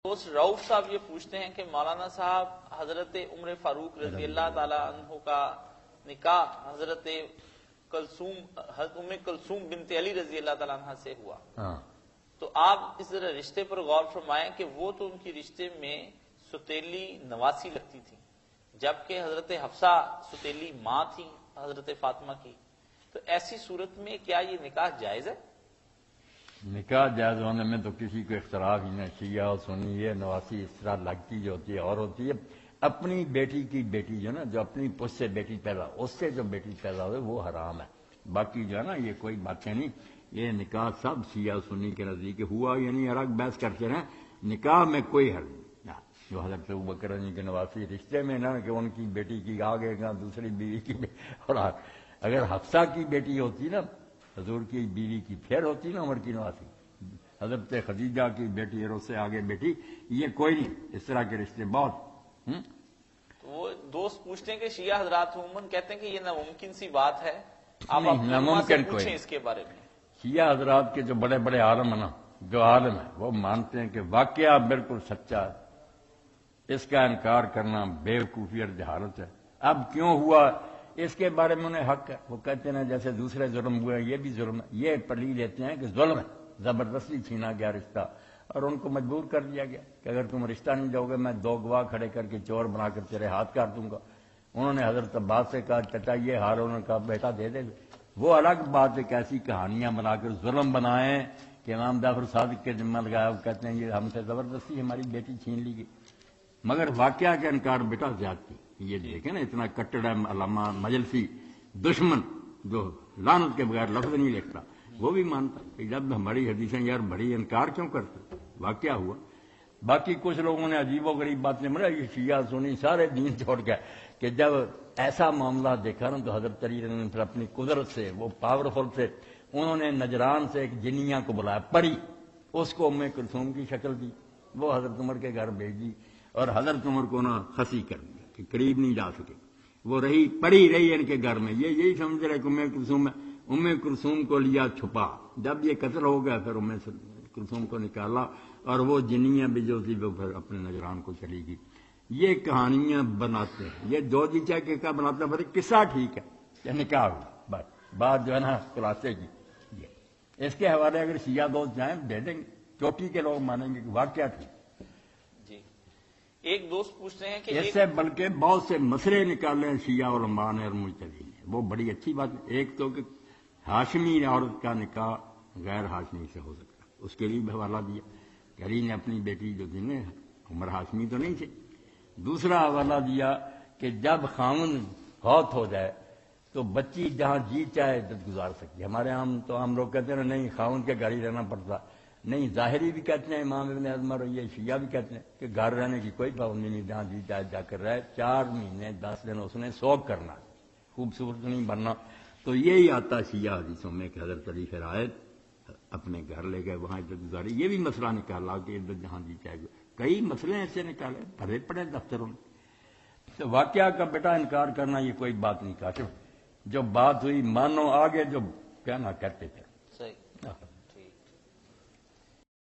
دوست رؤف صاحب یہ پوچھتے ہیں کہ مولانا صاحب حضرت عمر فاروق رضی اللہ تعالی عنہ کا نکاح حضرت ام کلثوم بنت علی رضی اللہ تعالی عنہ سے ہوا، تو آپ اس ذرا رشتے پر غور فرمائیں کہ وہ تو ان کی رشتے میں ستیلی نواسی لگتی تھی، جبکہ حضرت حفصہ ستیلی ماں تھی حضرت فاطمہ کی، تو ایسی صورت میں کیا یہ نکاح جائز ہے؟ نکاح جائز ہونے میں تو کسی کو اختلاف ہی نہیں، شیعہ اور سنی یہ نواسی اس طرح لگتی جو ہوتی ہے اور ہوتی ہے اپنی بیٹی کی بیٹی جو نا جو اپنی پش سے بیٹی پیدا اس سے جو بیٹی پیدا ہوئے وہ حرام ہے، باقی جو ہے نا یہ کوئی باتیں نہیں، یہ نکاح سب شیعہ سنی کے نزدیک ہوا یعنی الگ بحث کرتے رہیں، نکاح میں کوئی حرج نہیں، جو حضرت ابوبکر کے نواسی رشتے میں نا کہ ان کی بیٹی کی آگے گا دوسری بیوی کی اور اگر حفصہ کی بیٹی ہوتی نا حضور کی بیوی کی پھر ہوتی نا عمر کی نواسی، حضرت خدیجہ کی بیٹی اور اس سے آگے بیٹی، یہ کوئی نہیں، اس طرح کے رشتے بہت تو وہ دوست پوچھتے ہیں کہ شیعہ حضرات عموماً کہتے ہیں کہ یہ ناممکن سی بات ہے، آپ ناممکن پوچھیں اس کے بارے میں۔ شیعہ حضرات کے جو بڑے بڑے عالم ہیں نا جو عالم ہیں وہ مانتے ہیں کہ واقعہ بالکل سچا ہے، اس کا انکار کرنا بے وقوفی اور جہالت ہے، اب کیوں ہوا اس کے بارے میں انہیں حق ہے، وہ کہتے ہیں جیسے دوسرے ظلم ہوئے یہ بھی ظلم ہے، یہ پلی لیتے ہیں کہ ظلم ہے، زبردستی چھینا گیا رشتہ اور ان کو مجبور کر دیا گیا کہ اگر تم رشتہ نہیں دو گے میں دو گواہ کھڑے کر کے چور بنا کر تیرے ہاتھ کاٹ دوں گا۔ انہوں نے حضرت عباس سے کہا چچا یہ حال، انہوں نے کہا بیٹا دے دے، وہ الگ بات ہے کہ ایسی کہانیاں بنا کر ظلم بنائیں کہ امام جعفر صادق کے ذمہ لگایا، وہ کہتے ہیں یہ ہم سے زبردستی ہماری بیٹی چھین لی گئی، مگر واقعہ کا انکار بیٹا زیادتی، یہ دیکھیں نا اتنا کٹڑ علامہ مجلسی دشمن جو لعنت کے بغیر لفظ نہیں لکھتا وہ بھی مانتا کہ جب ہماری حدیثیں یار بڑی انکار کیوں کرتے، واقعہ ہوا۔ باقی کچھ لوگوں نے عجیب و غریب باتیں یہ شیعہ سنی سارے دین چھوڑ گئے کہ جب ایسا معاملہ دیکھا نا تو حضرت علی نے پھر اپنی قدرت سے وہ پاورفل سے انہوں نے نجران سے ایک جنیہ کو بلایا، پڑی، اس کو ام کلثوم کی شکل دی، وہ حضرت عمر کے گھر بھیج دی اور حضرت عمر کو نا خسی کر دیا کہ قریب نہیں جا سکے، وہ رہی پڑی رہی ان کے گھر میں، یہ یہی سمجھ رہے کہ ام کلثوم ہے، ام کلثوم کو لیا چھپا، جب یہ قتل ہو گیا پھر ام کلثوم کو نکالا اور وہ جنیاں بھی جو تھی وہ پھر اپنے نجران کو چلی گئی۔ یہ کہانیاں بناتے ہیں، یہ جو جی چاہے کہ بناتا ہے، پھر قصہ ٹھیک ہے کہ نکاح ہوا، بس بات جو ہے نا خلاصے کی یہ، اس کے حوالے اگر شیعہ دوست جائیں دے دیں گے، چوٹی کے لوگ مانیں گے کہ واقعہ ٹھیک۔ جی ایک دوست پوچھتے ہیں کہ اس سے بلکہ بہت سے مسئلے نکالے شیعہ علماء نے اور مجتہدین نے، وہ بڑی اچھی بات ہے، ایک تو کہ ہاشمی عورت کا نکاح غیر ہاشمی سے ہو سکتا ہے، اس کے لیے بھی حوالہ دیا کہ علی نے اپنی بیٹی جو تھی نا عمر ہاشمی تو نہیں تھی، دوسرا حوالہ دیا کہ جب خاوند فوت ہو جائے تو بچی جہاں جی چاہے عدت گزار سکتی ہے، ہمارے ہم لوگ کہتے ہیں نہیں خاوند کے گھر ہی رہنا پڑتا، نہیں ظاہری بھی کہتے ہیں امام ابن حزم اور یہ شیعہ بھی کہتے ہیں کہ گھر رہنے کی کوئی پابندی نہیں، جہاں جی چاہے جا کر رہے، 4 مہینے 10 دن اس نے سوگ کرنا، خوبصورت نہیں بننا، تو یہی آتا شیعہ حدیثوں میں کہ حضرت علی پھر آئے اپنے گھر لے گئے وہاں عدت گزاری، یہ بھی مسئلہ نکالا کہ عدت جہاں جی چاہے، کئی مسئلے ایسے نکالے بھرے پڑے دفتروں میں، تو واقعہ کا بیٹا انکار کرنا یہ کوئی بات نہیں، کاشف جو بات ہوئی مانو، آگے جو کہنا کہتے تھے۔